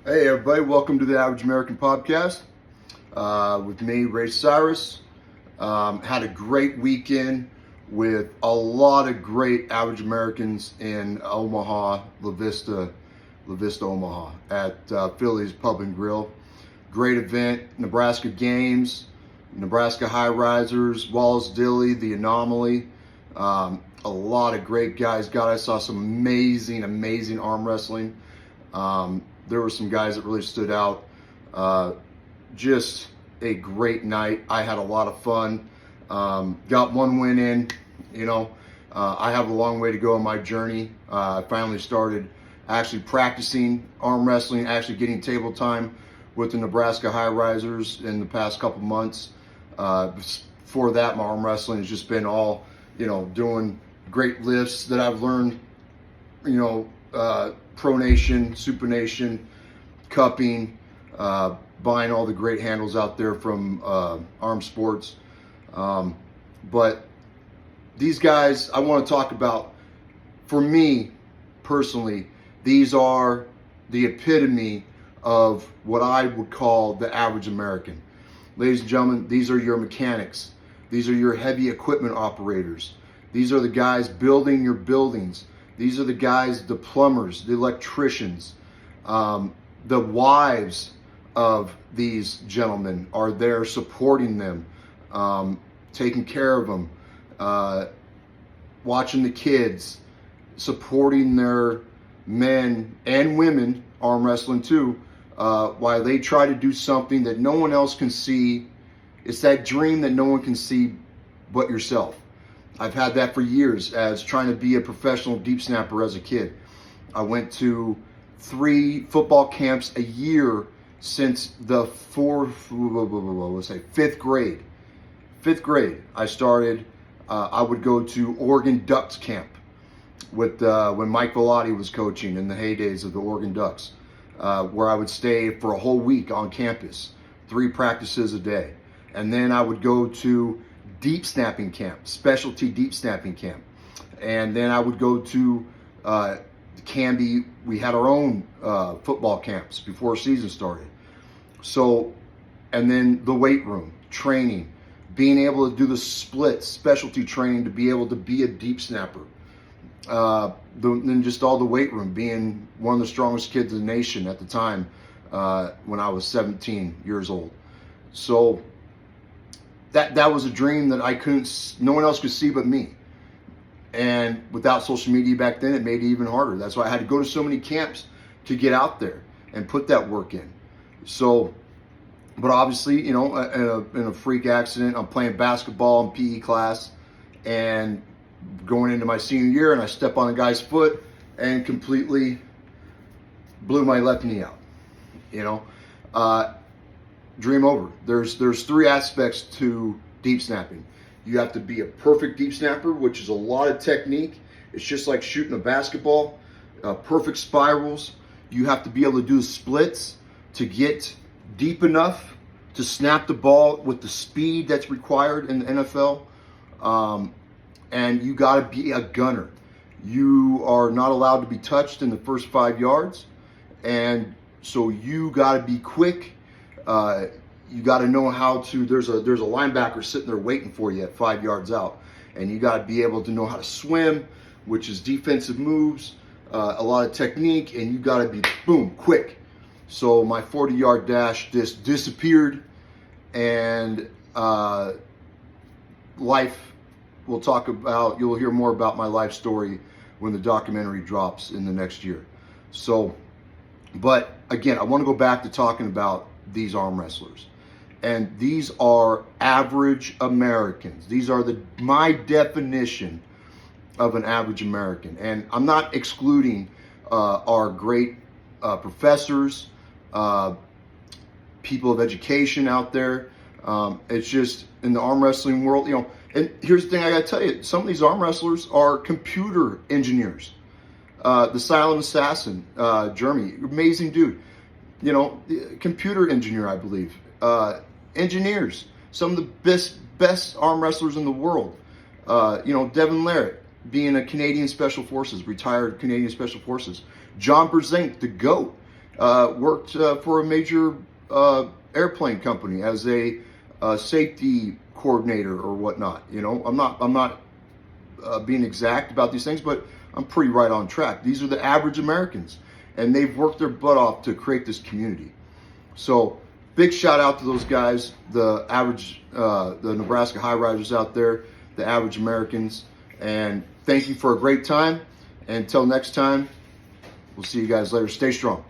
Hey everybody, welcome to the Average American Podcast with me, Ray Cyrus. Had a great weekend with a lot of great average Americans in Omaha, La Vista, Omaha at Philly's Pub and Grill. Great event, Nebraska games, Nebraska high risers, Wallace Dilly, the Anomaly. A lot of great guys. God, I saw some amazing arm wrestling. There were some guys that really stood out. Just a great night. I had a lot of fun. Got one win in. I have a long way to go in my journey. I finally started actually practicing arm wrestling, actually getting table time with the Nebraska high risers in the past couple months. Before that, my arm wrestling has just been all, doing great lifts that I've learned, pronation, supination, cupping, buying all the great handles out there from Arm Sports. But these guys, I want to talk about, for me personally, these are the epitome of what I would call the average American. Ladies and gentlemen, these are your mechanics. These are your heavy equipment operators. These are the guys building your buildings. These are the guys, the plumbers, the electricians. The wives of these gentlemen are there supporting them, taking care of them, watching the kids, supporting their men and women, arm wrestling too, while they try to do something that no one else can see. It's that dream that no one can see but yourself. I've had that for years as trying to be a professional deep snapper as a kid. I went to 3 football camps a year since the fifth grade. Fifth grade, I started. I would go to Oregon Ducks camp with when Mike Velotti was coaching in the heydays of the Oregon Ducks, where I would stay for a whole week on campus, 3 practices a day. And then I would go to deep snapping camp, specialty deep snapping camp. And then I would go to Canby. We had our own football camps before season started. So, and then the weight room, training, being able to do the splits, specialty training to be able to be a deep snapper. Then just all the weight room, being one of the strongest kids in the nation at the time when I was 17 years old. So that was a dream that no one else could see but me. And without social media back then, it made it even harder. That's why I had to go to so many camps to get out there and put that work in. So, but obviously, in a freak accident, I'm playing basketball in PE class and going into my senior year, and I step on a guy's foot and completely blew my left knee out. Dream over. There's 3 aspects to deep snapping. You have to be a perfect deep snapper, which is a lot of technique. It's just like shooting a basketball, perfect spirals. You have to be able to do splits to get deep enough to snap the ball with the speed that's required in the NFL. And you got to be a gunner. You are not allowed to be touched in the first 5 yards. And so you got to be quick. You got to know how to, there's a linebacker sitting there waiting for you at 5 yards out. And you got to be able to know how to swim, which is defensive moves, a lot of technique, and you got to be, boom, quick. So my 40-yard dash just disappeared, and life, you'll hear more about my life story when the documentary drops in the next year. So, but again, I want to go back to talking about these arm wrestlers. And these are average Americans. These are my definition of an average American. And I'm not excluding our great professors, people of education out there. It's just in the arm wrestling world, and here's the thing I gotta tell you, some of these arm wrestlers are computer engineers. The Silent Assassin, Jeremy, amazing dude. Computer engineer, I believe. Engineers, some of the best arm wrestlers in the world. Devin Larratt, being a Canadian Special Forces, retired Canadian Special Forces. John Brzenk, the GOAT. worked for a major airplane company as a safety coordinator or whatnot. You know, I'm not being exact about these things, but I'm pretty right on track. These are the average Americans, and they've worked their butt off to create this community. So big shout out to those guys, the average, the Nebraska high risers out there, the average Americans, and thank you for a great time. And until next time, we'll see you guys later. Stay strong.